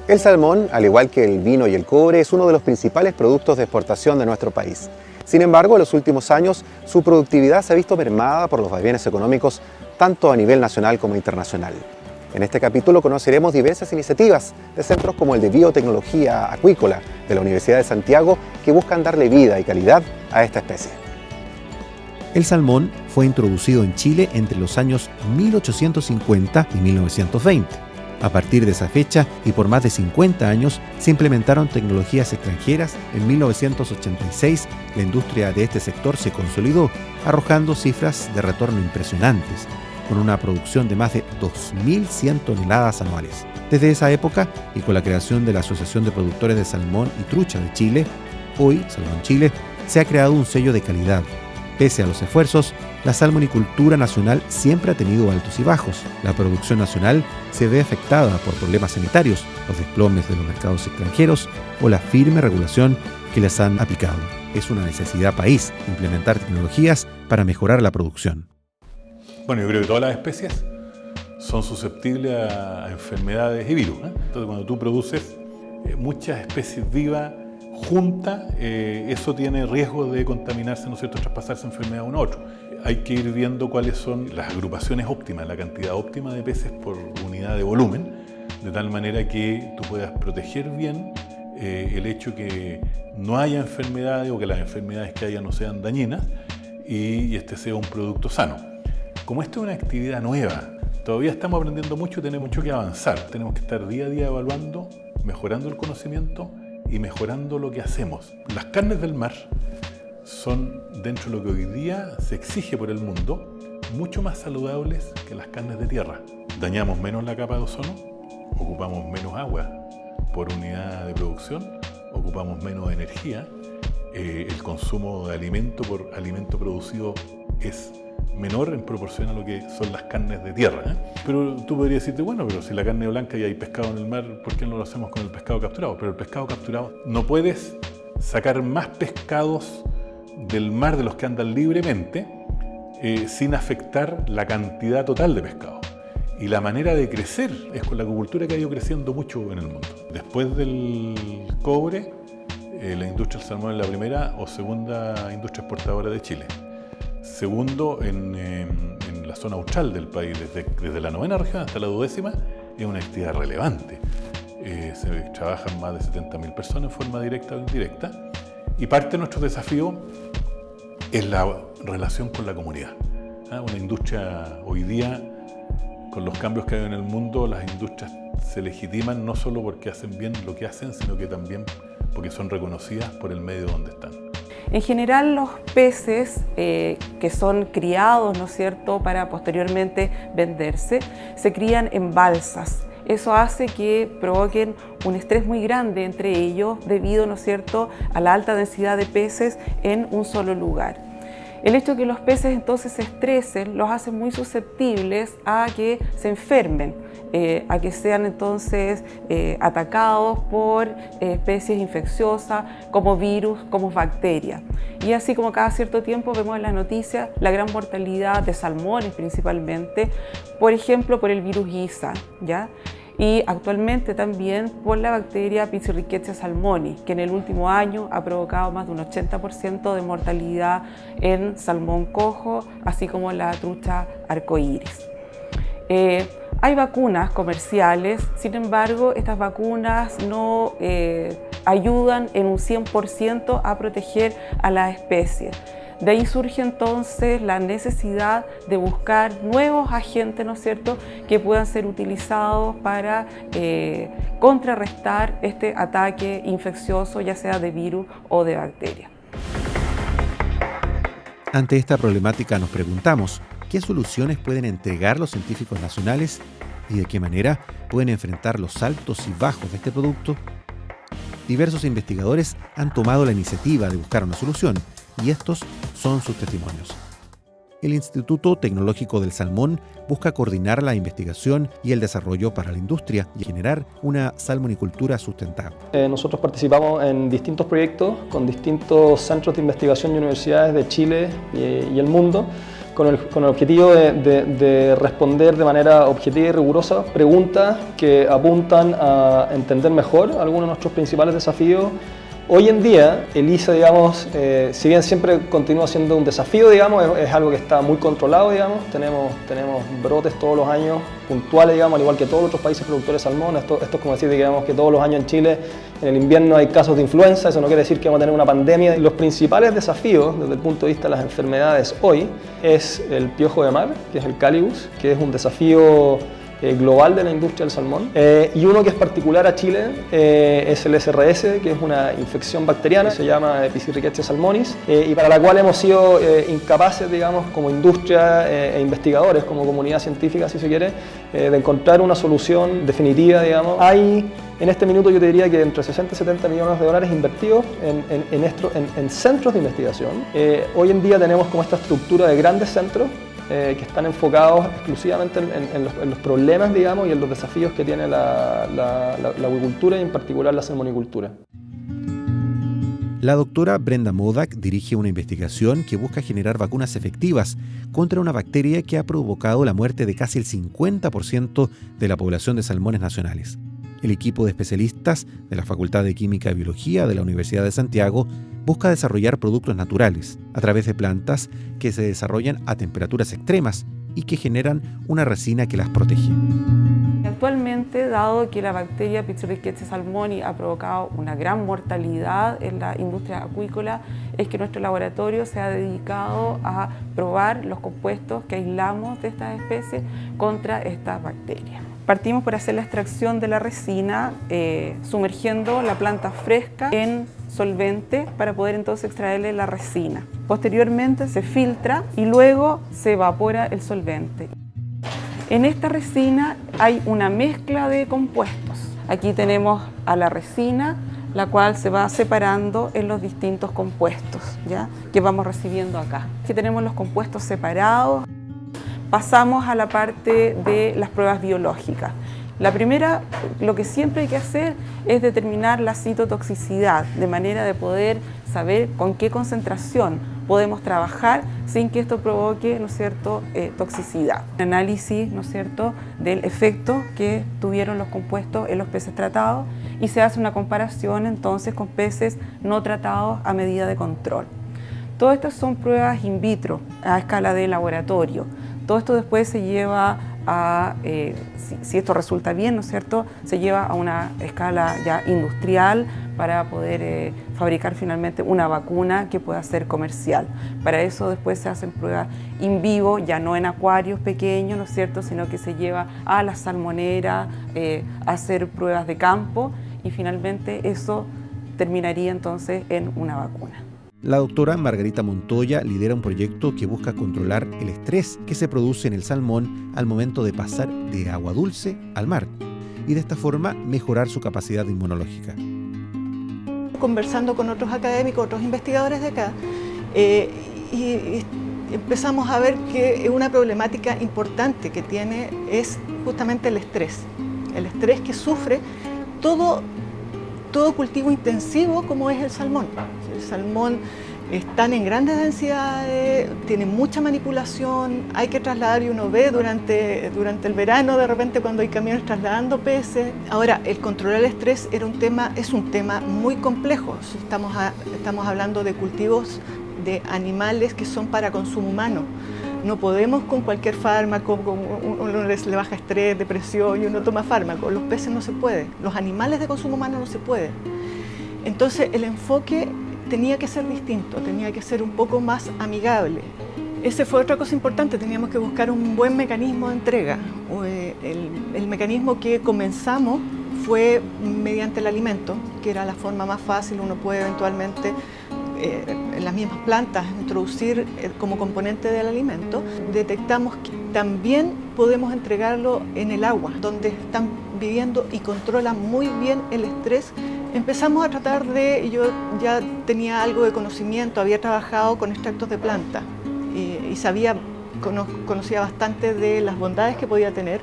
El salmón, al igual que el vino y el cobre, es uno de los principales productos de exportación de nuestro país. Sin embargo, en los últimos años, su productividad se ha visto mermada por los vaivenes económicos, tanto a nivel nacional como internacional. En este capítulo conoceremos diversas iniciativas de centros como el de Biotecnología Acuícola de la Universidad de Santiago que buscan darle vida y calidad a esta especie. El salmón fue introducido en Chile entre los años 1850 y 1920. A partir de esa fecha y por más de 50 años se implementaron tecnologías extranjeras. En 1986 la industria de este sector se consolidó, arrojando cifras de retorno impresionantes, con una producción de más de 2.100 toneladas anuales. Desde esa época y con la creación de la Asociación de Productores de Salmón y Trucha de Chile, hoy Salmón Chile, se ha creado un sello de calidad. Pese a los esfuerzos, la salmonicultura nacional siempre ha tenido altos y bajos. La producción nacional se ve afectada por problemas sanitarios, los desplomes de los mercados extranjeros o la firme regulación que les han aplicado. Es una necesidad país implementar tecnologías para mejorar la producción. Bueno, yo creo que todas las especies son susceptibles a enfermedades y virus, ¿eh? Entonces, cuando tú produces muchas especies vivas juntas, eso tiene riesgo de contaminarse, ¿no es cierto?, traspasarse enfermedad uno a otro. Hay que ir viendo cuáles son las agrupaciones óptimas, la cantidad óptima de peces por unidad de volumen, de tal manera que tú puedas proteger bien el hecho que no haya enfermedades o que las enfermedades que haya no sean dañinas y este sea un producto sano. Como esto es una actividad nueva, todavía estamos aprendiendo mucho y tenemos mucho que avanzar. Tenemos que estar día a día evaluando, mejorando el conocimiento y mejorando lo que hacemos. Las carnes del mar son, dentro de lo que hoy día se exige por el mundo, mucho más saludables que las carnes de tierra. Dañamos menos la capa de ozono, ocupamos menos agua por unidad de producción, ocupamos menos energía, el consumo de alimento por alimento producido es menor en proporción a lo que son las carnes de tierra, ¿eh? Pero tú podrías decirte, bueno, pero si la carne blanca y hay pescado en el mar, ¿por qué no lo hacemos con el pescado capturado? Pero el pescado capturado, no puedes sacar más pescados del mar de los que andan libremente sin afectar la cantidad total de pescado. Y la manera de crecer es con la acuicultura que ha ido creciendo mucho en el mundo. Después del cobre, la industria del salmón es la primera o segunda industria exportadora de Chile. Segundo, en la zona austral del país, desde la 9ª región hasta la 12ª, es una actividad relevante. Se trabajan más de 70.000 personas en forma directa o indirecta. Y parte de nuestro desafío es la relación con la comunidad. Una industria hoy día, con los cambios que hay en el mundo, las industrias se legitiman no solo porque hacen bien lo que hacen, sino que también porque son reconocidas por el medio donde están. En general, los peces que son criados, ¿no es cierto?, para posteriormente venderse, se crían en balsas. Eso hace que provoquen un estrés muy grande entre ellos debido, ¿no es cierto?, a la alta densidad de peces en un solo lugar. El hecho de que los peces entonces se estresen los hace muy susceptibles a que se enfermen, a que sean entonces atacados por especies infecciosas como virus, como bacterias. Y así como cada cierto tiempo vemos en las noticias la gran mortalidad de salmones principalmente, por ejemplo por el virus Giza, ¿ya? Y actualmente también por la bacteria Pichirrichia salmoni, que en el último año ha provocado más de un 80% de mortalidad en salmón cojo, así como la trucha arcoíris. Hay vacunas comerciales, sin embargo, estas vacunas no ayudan en un 100% a proteger a la especie. De ahí surge entonces la necesidad de buscar nuevos agentes, ¿no es cierto?, que puedan ser utilizados para contrarrestar este ataque infeccioso, ya sea de virus o de bacterias. Ante esta problemática nos preguntamos, ¿qué soluciones pueden entregar los científicos nacionales y de qué manera pueden enfrentar los altos y bajos de este producto? Diversos investigadores han tomado la iniciativa de buscar una solución y estos son sus testimonios. El Instituto Tecnológico del Salmón busca coordinar la investigación y el desarrollo para la industria y generar una salmonicultura sustentable. Nosotros participamos en distintos proyectos con distintos centros de investigación y universidades de Chile y el mundo, con el objetivo de responder de manera objetiva y rigurosa preguntas que apuntan a entender mejor algunos de nuestros principales desafíos. Hoy en día, ELISA, digamos, si bien siempre continúa siendo un desafío, digamos, es algo que está muy controlado, digamos. Tenemos brotes todos los años puntuales, digamos, al igual que todos los otros países productores de salmón. Esto es como decir, digamos, que todos los años en Chile, en el invierno hay casos de influenza. Eso no quiere decir que vamos a tener una pandemia. Los principales desafíos, desde el punto de vista de las enfermedades hoy, es el piojo de mar, que es el Calibus, que es un desafío global de la industria del salmón, y uno que es particular a Chile es el SRS, que es una infección bacteriana, se llama Episirrichia salmonis, y para la cual hemos sido incapaces, digamos, como industria e investigadores, como comunidad científica, si se quiere, de encontrar una solución definitiva, digamos. Hay, en este minuto yo te diría que entre 60 y 70 millones de dólares invertidos en centros de investigación. Hoy en día tenemos como esta estructura de grandes centros que están enfocados exclusivamente en los problemas, digamos, y en los desafíos que tiene la acuicultura y en particular la salmonicultura. La doctora Brenda Modak dirige una investigación que busca generar vacunas efectivas contra una bacteria que ha provocado la muerte de casi el 50% de la población de salmones nacionales. El equipo de especialistas de la Facultad de Química y Biología de la Universidad de Santiago busca desarrollar productos naturales a través de plantas que se desarrollan a temperaturas extremas y que generan una resina que las protege. Actualmente, dado que la bacteria Pityrichia salmoni ha provocado una gran mortalidad en la industria acuícola, es que nuestro laboratorio se ha dedicado a probar los compuestos que aislamos de estas especies contra estas bacterias. Partimos por hacer la extracción de la resina sumergiendo la planta fresca en solvente para poder entonces extraerle la resina. Posteriormente se filtra y luego se evapora el solvente. En esta resina hay una mezcla de compuestos. Aquí tenemos a la resina, la cual se va separando en los distintos compuestos, ¿ya?, que vamos recibiendo acá. Aquí tenemos los compuestos separados. Pasamos a la parte de las pruebas biológicas. La primera, lo que siempre hay que hacer es determinar la citotoxicidad, de manera de poder saber con qué concentración podemos trabajar sin que esto provoque, ¿no es cierto?, toxicidad. Análisis, ¿no es cierto?, del efecto que tuvieron los compuestos en los peces tratados y se hace una comparación entonces con peces no tratados a medida de control. Todas estas son pruebas in vitro, a escala de laboratorio. Todo esto después se lleva a, si esto resulta bien, ¿no es cierto?, se lleva a una escala ya industrial para poder fabricar finalmente una vacuna que pueda ser comercial. Para eso después se hacen pruebas in vivo, ya no en acuarios pequeños, ¿no es cierto?, sino que se lleva a la salmonera a hacer pruebas de campo y finalmente eso terminaría entonces en una vacuna. La doctora Margarita Montoya lidera un proyecto que busca controlar el estrés que se produce en el salmón al momento de pasar de agua dulce al mar y de esta forma mejorar su capacidad inmunológica. Conversando con otros académicos, otros investigadores de acá, y empezamos a ver que una problemática importante que tiene es justamente el estrés que sufre todo cultivo intensivo como es el salmón. El salmón están en grandes densidades, tiene mucha manipulación, hay que trasladar y uno ve durante el verano de repente cuando hay camiones trasladando peces. Ahora, el controlar el estrés es un tema muy complejo. Estamos hablando de cultivos de animales que son para consumo humano. No podemos con cualquier fármaco, uno le baja estrés, depresión y uno toma fármaco. Los peces no se puede, los animales de consumo humano no se puede. Entonces el enfoque tenía que ser distinto, tenía que ser un poco más amigable. Esa fue otra cosa importante, teníamos que buscar un buen mecanismo de entrega. El mecanismo que comenzamos fue mediante el alimento, que era la forma más fácil. Uno puede eventualmente en las mismas plantas introducir como componente del alimento. Detectamos que también podemos entregarlo en el agua, donde están viviendo y controlan muy bien el estrés. Empezamos a tratar yo ya tenía algo de conocimiento, había trabajado con extractos de planta y conocía bastante de las bondades que podía tener.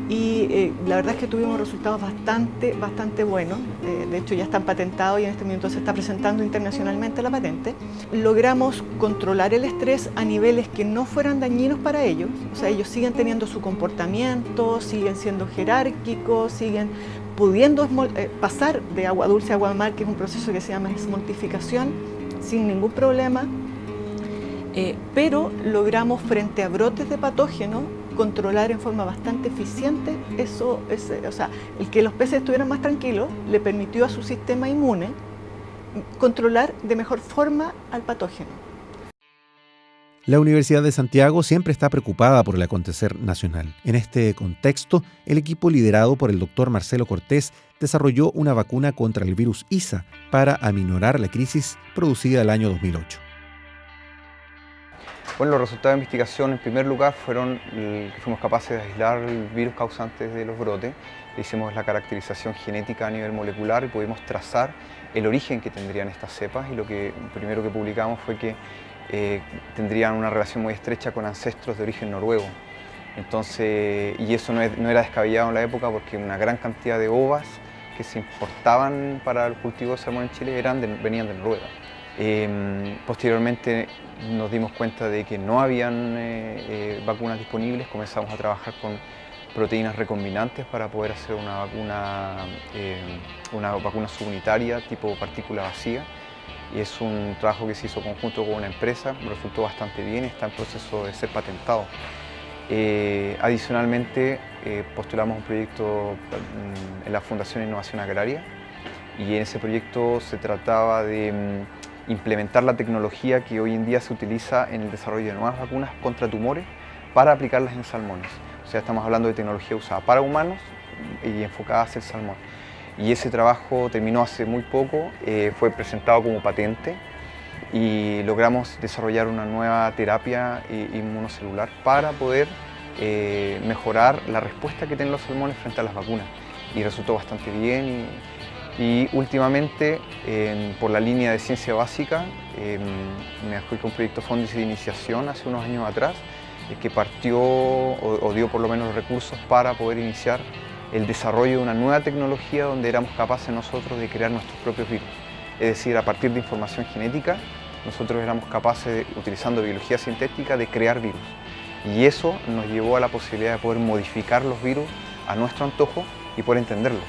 Y la verdad es que tuvimos resultados bastante buenos. De hecho ya están patentados y en este momento se está presentando internacionalmente la patente. Logramos controlar el estrés a niveles que no fueran dañinos para ellos. O sea, ellos siguen teniendo su comportamiento, siguen siendo jerárquicos, siguen pudiendo pasar de agua dulce a agua de mar, que es un proceso que se llama esmoltificación, sin ningún problema. Pero logramos, frente a brotes de patógenos, controlar en forma bastante eficiente eso. O sea, el que los peces estuvieran más tranquilos le permitió a su sistema inmune controlar de mejor forma al patógeno. La Universidad de Santiago siempre está preocupada por el acontecer nacional. En este contexto, el equipo liderado por el doctor Marcelo Cortés desarrolló una vacuna contra el virus ISA para aminorar la crisis producida el año 2008. Bueno, los resultados de investigación en primer lugar fueron que fuimos capaces de aislar el virus causante de los brotes. Hicimos la caracterización genética a nivel molecular y pudimos trazar el origen que tendrían estas cepas, y lo primero que publicamos fue que tendrían una relación muy estrecha con ancestros de origen noruego. Entonces, y eso no era descabellado en la época, porque una gran cantidad de ovas que se importaban para el cultivo de salmón en Chile venían de Noruega. Posteriormente nos dimos cuenta de que no habían vacunas disponibles. Comenzamos a trabajar con proteínas recombinantes para poder hacer una vacuna subunitaria tipo partícula vacía, y es un trabajo que se hizo conjunto con una empresa, resultó bastante bien, está en proceso de ser patentado. Adicionalmente postulamos un proyecto en la Fundación Innovación Agraria, y en ese proyecto se trataba de implementar la tecnología que hoy en día se utiliza en el desarrollo de nuevas vacunas contra tumores para aplicarlas en salmones. O sea, estamos hablando de tecnología usada para humanos y enfocada hacia el salmón. Y ese trabajo terminó hace muy poco, fue presentado como patente, y logramos desarrollar una nueva terapia inmunocelular para poder mejorar la respuesta que tienen los salmones frente a las vacunas. Y resultó bastante bien. Y últimamente, por la línea de ciencia básica, me adjudiqué un proyecto Fondis de iniciación hace unos años atrás, que partió o dio por lo menos los recursos para poder iniciar el desarrollo de una nueva tecnología donde éramos capaces nosotros de crear nuestros propios virus. Es decir, a partir de información genética, nosotros éramos capaces, utilizando biología sintética, de crear virus. Y eso nos llevó a la posibilidad de poder modificar los virus a nuestro antojo y poder entenderlos.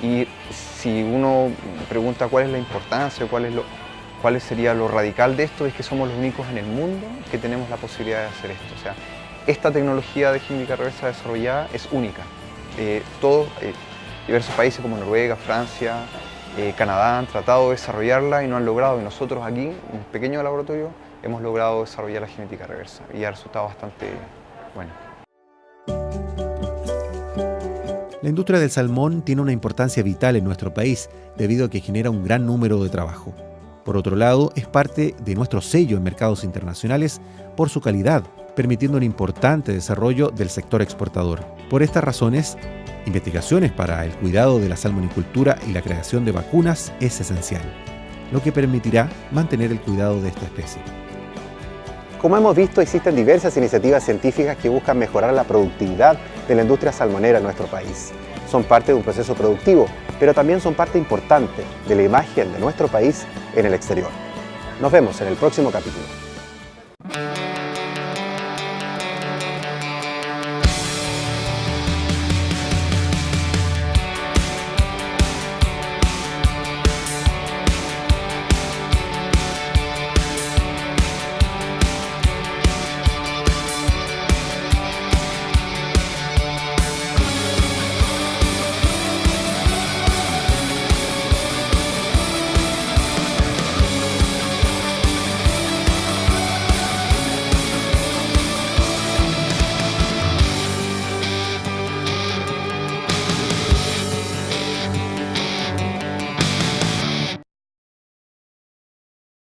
Y si uno pregunta cuál es la importancia, cuál sería lo radical de esto, es que somos los únicos en el mundo que tenemos la posibilidad de hacer esto. O sea, esta tecnología de genética reversa desarrollada es única. Diversos países como Noruega, Francia, Canadá han tratado de desarrollarla y no han logrado, y nosotros aquí, en un pequeño laboratorio, hemos logrado desarrollar la genética reversa y ha resultado bastante bueno. La industria del salmón tiene una importancia vital en nuestro país debido a que genera un gran número de trabajo. Por otro lado, es parte de nuestro sello en mercados internacionales por su calidad, permitiendo un importante desarrollo del sector exportador. Por estas razones, investigaciones para el cuidado de la salmonicultura y la creación de vacunas es esencial, lo que permitirá mantener el cuidado de esta especie. Como hemos visto, existen diversas iniciativas científicas que buscan mejorar la productividad de la industria salmonera en nuestro país. Son parte de un proceso productivo, pero también son parte importante de la imagen de nuestro país en el exterior. Nos vemos en el próximo capítulo.